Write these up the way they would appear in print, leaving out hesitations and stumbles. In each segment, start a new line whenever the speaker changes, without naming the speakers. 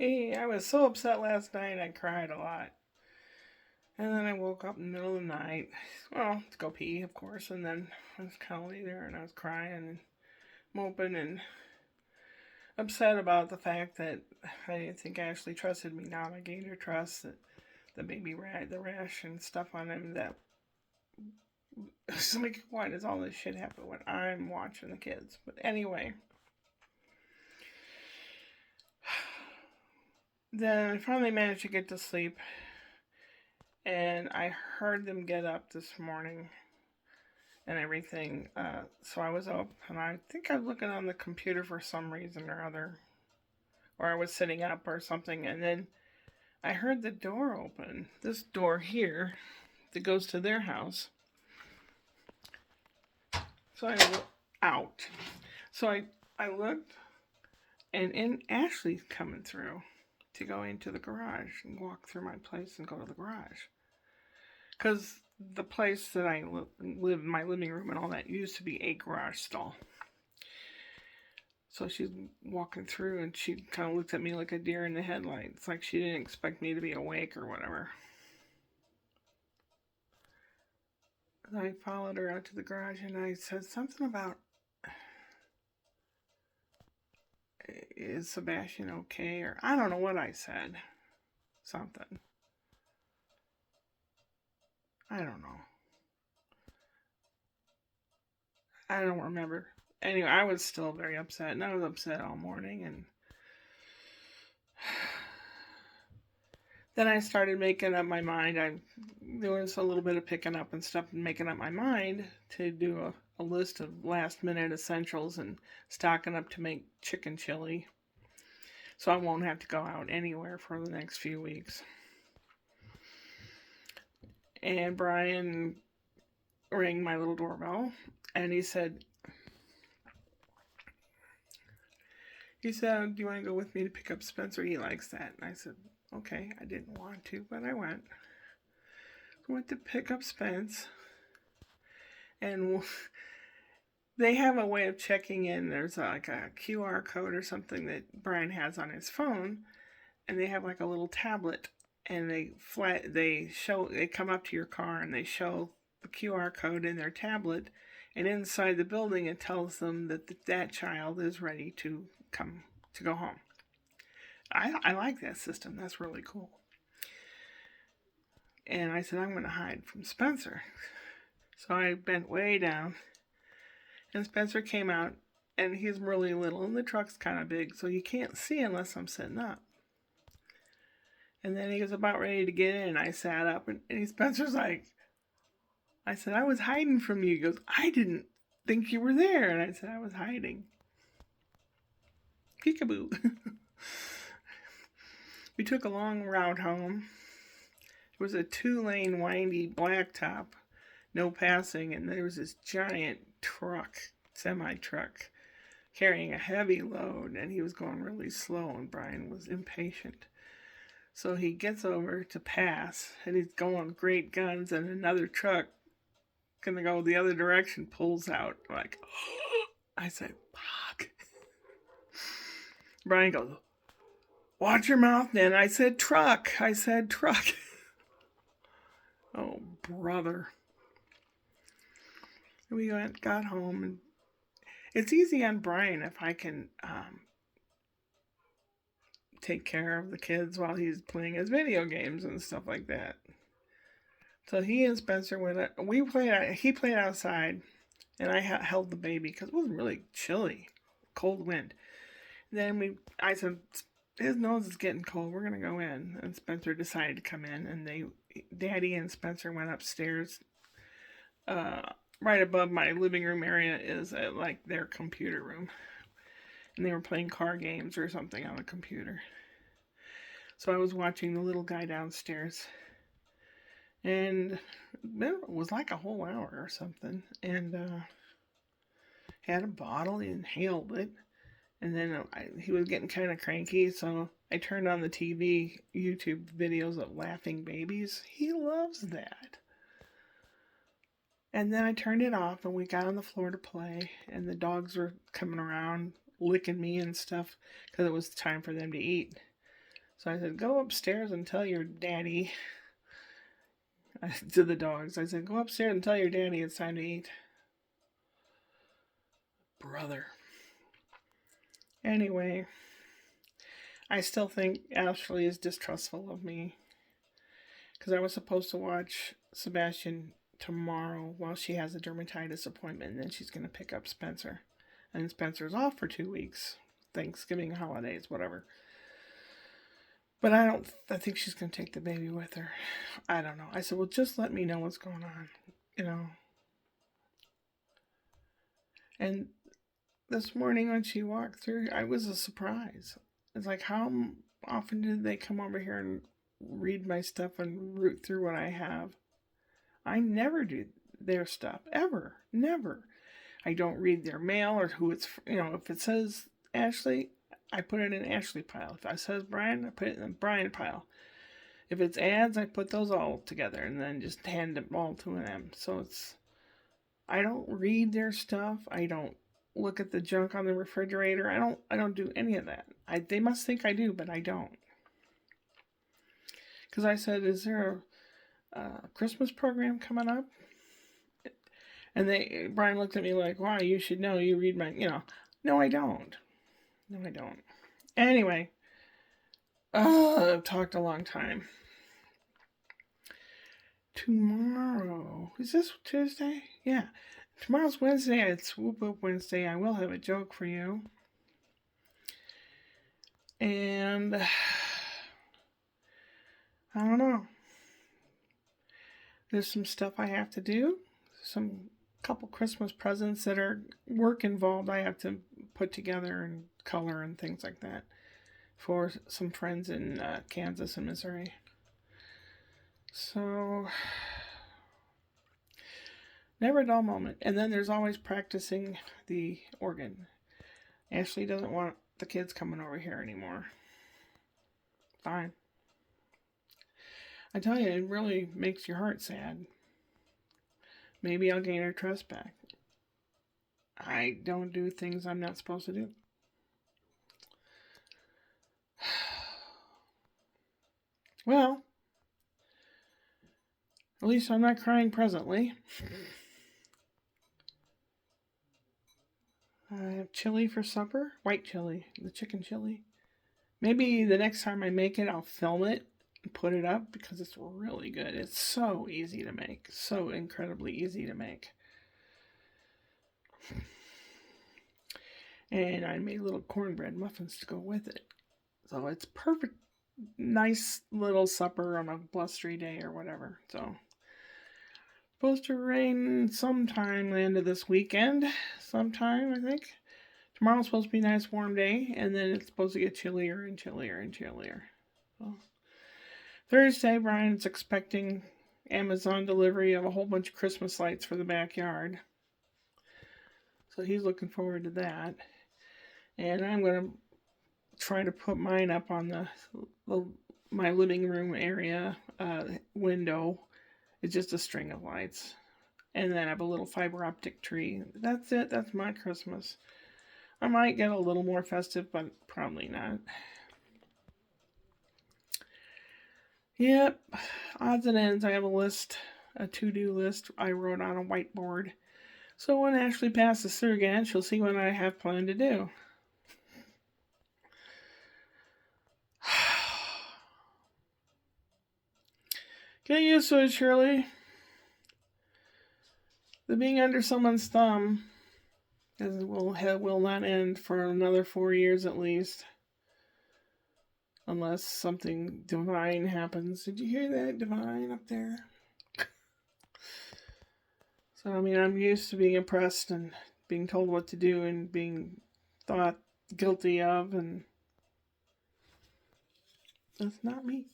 Hey, I was so upset last night I cried a lot. And then I woke up in the middle of the night. Well, to go pee, of course, and then I was kind of lay there and I was crying and moping and upset about the fact that I didn't think Ashley trusted me. Now I gained her trust. That the baby rat, the rash and stuff on him. That it's like, why does all this shit happen when I'm watching the kids? But anyway, then I finally managed to get to sleep, and I heard them get up this morning and everything. So I was up, and I think I was looking on the computer for some reason or other, or I was sitting up or something, and then I heard the door open. This door here that goes to their house. So I looked out. So I looked, and Ashley's coming through to go into the garage and walk through my place and go to the garage. Because the place that I live, my living room and all that, used to be a garage stall. So she's walking through and she kind of looked at me like a deer in the headlights, like she didn't expect me to be awake or whatever. I followed her out to the garage and I said something about, is Sebastian okay? Or I don't know what I said. Something. I don't know. I don't remember. Anyway, I was still very upset, and I was upset all morning. And then I started making up my mind. There was a little bit of picking up and stuff, and making up my mind to do a list of last minute essentials and stocking up to make chicken chili, so I won't have to go out anywhere for the next few weeks. And Brian rang my little doorbell, and he said, "Do you want to go with me to pick up Spencer? He likes that." And I said, "Okay." I didn't want to, but I went. I went to pick up Spence, and they have a way of checking in. There's like a QR code or something that Brian has on his phone, and they have like a little tablet, and they come up to your car and they show the QR code in their tablet, and inside the building it tells them that that child is ready to go home. I like that system. That's really cool. And I said, I'm going to hide from Spencer. So I bent way down, and Spencer came out, and he's really little, and the truck's kind of big, so you can't see unless I'm sitting up. And then he was about ready to get in, and I sat up, and Spencer's like, I said, I was hiding from you. He goes, I didn't think you were there. And I said, I was hiding. Peekaboo. We took a long route home. It was a 2-lane windy blacktop, no passing, and there was this giant truck, semi-truck, carrying a heavy load, and he was going really slow, and Brian was impatient. So he gets over to pass, and he's going great guns, and another truck gonna go the other direction pulls out. Like, I said, fuck. Brian goes, watch your mouth, then. I said truck. Oh, brother. We got home, and it's easy on Brian if I can take care of the kids while he's playing his video games and stuff like that. So he and Spencer went. We played. He played outside, and I held the baby because it was really chilly, cold wind. Then I said, his nose is getting cold. We're gonna go in, and Spencer decided to come in, and Daddy and Spencer went upstairs. Right above my living room area is like their computer room, and they were playing car games or something on the computer. So I was watching the little guy downstairs, and it was like a whole hour or something, and had a bottle, he inhaled it, and then he was getting kind of cranky, so I turned on the TV, YouTube videos of laughing babies. He loves that. And then I turned it off, and we got on the floor to play, and the dogs were coming around, licking me and stuff, because it was time for them to eat. So I said, go upstairs and tell your daddy, to the dogs, I said, go upstairs and tell your daddy it's time to eat. Brother. Anyway, I still think Ashley is distrustful of me. Because I was supposed to watch Sebastian tomorrow while she has a dermatitis appointment, and then she's going to pick up Spencer. And Spencer's off for 2 weeks. Thanksgiving, holidays, whatever. But I think she's going to take the baby with her. I don't know. I said, well, just let me know what's going on, you know. And this morning when she walked through, I was a surprise. It's like, how often did they come over here and read my stuff and root through what I have? I never do their stuff, ever. Never. I don't read their mail or who it's, if it says Ashley, I put it in Ashley pile. If it says Brian, I put it in the Brian pile. If it's ads, I put those all together and then just hand them all to them. So I don't read their stuff. I don't look at the junk on the refrigerator. I don't do any of that. They must think I do, but I don't. Because I said, is there a Christmas program coming up? And Brian looked at me like, wow, you should know. You read my, No, I don't. No, I don't. Anyway, I've talked a long time. Tomorrow, is this Tuesday? Yeah. Tomorrow's Wednesday. It's Whoop Whoop Wednesday. I will have a joke for you. And I don't know. There's some stuff I have to do. Couple Christmas presents that are work involved I have to put together and color and things like that for some friends in Kansas and Missouri. So, never a dull moment. And then there's always practicing the organ. Ashley doesn't want the kids coming over here anymore. Fine. I tell you, it really makes your heart sad. Maybe I'll gain her trust back. I don't do things I'm not supposed to do. Well, at least I'm not crying presently. I have chili for supper. White chili. The chicken chili. Maybe the next time I make it, I'll film it and put it up because it's really good. It's so easy to make. So incredibly easy to make. And I made little cornbread muffins to go with it. So it's perfect. Nice little supper on a blustery day or whatever. So, supposed to rain sometime the end of this weekend. Sometime, I think. Tomorrow's supposed to be a nice warm day. And then it's supposed to get chillier and chillier and chillier. So, Thursday, Brian's expecting Amazon delivery of a whole bunch of Christmas lights for the backyard. So he's looking forward to that. And I'm going to try to put mine up on my living room area window. It's just a string of lights. And then I have a little fiber optic tree. That's it. That's my Christmas. I might get a little more festive, but probably not. Yep. Odds and ends. I have a list, a to-do list I wrote on a whiteboard. So when Ashley passes through again, she'll see what I have planned to do. Get used to it, Shirley. The being under someone's thumb will not end for another 4 years at least. Unless something divine happens. Did you hear that, divine, up there? So, I'm used to being oppressed and being told what to do and being thought guilty of, and that's not me.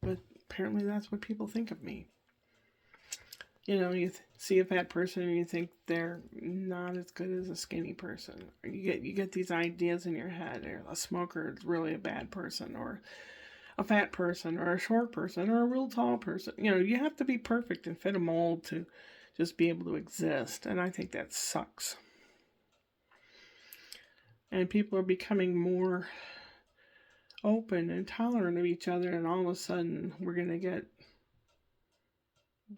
But apparently that's what people think of me. You see a fat person and you think they're not as good as a skinny person. Or you get these ideas in your head. Or a smoker is really a bad person, or a fat person, or a short person, or a real tall person. You have to be perfect and fit a mold to just be able to exist. And I think that sucks. And people are becoming more open and tolerant of each other, and all of a sudden we're going to get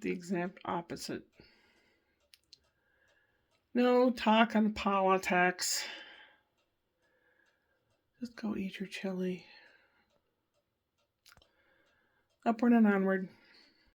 the exact opposite. No talk on politics. Just go eat your chili. Upward and onward.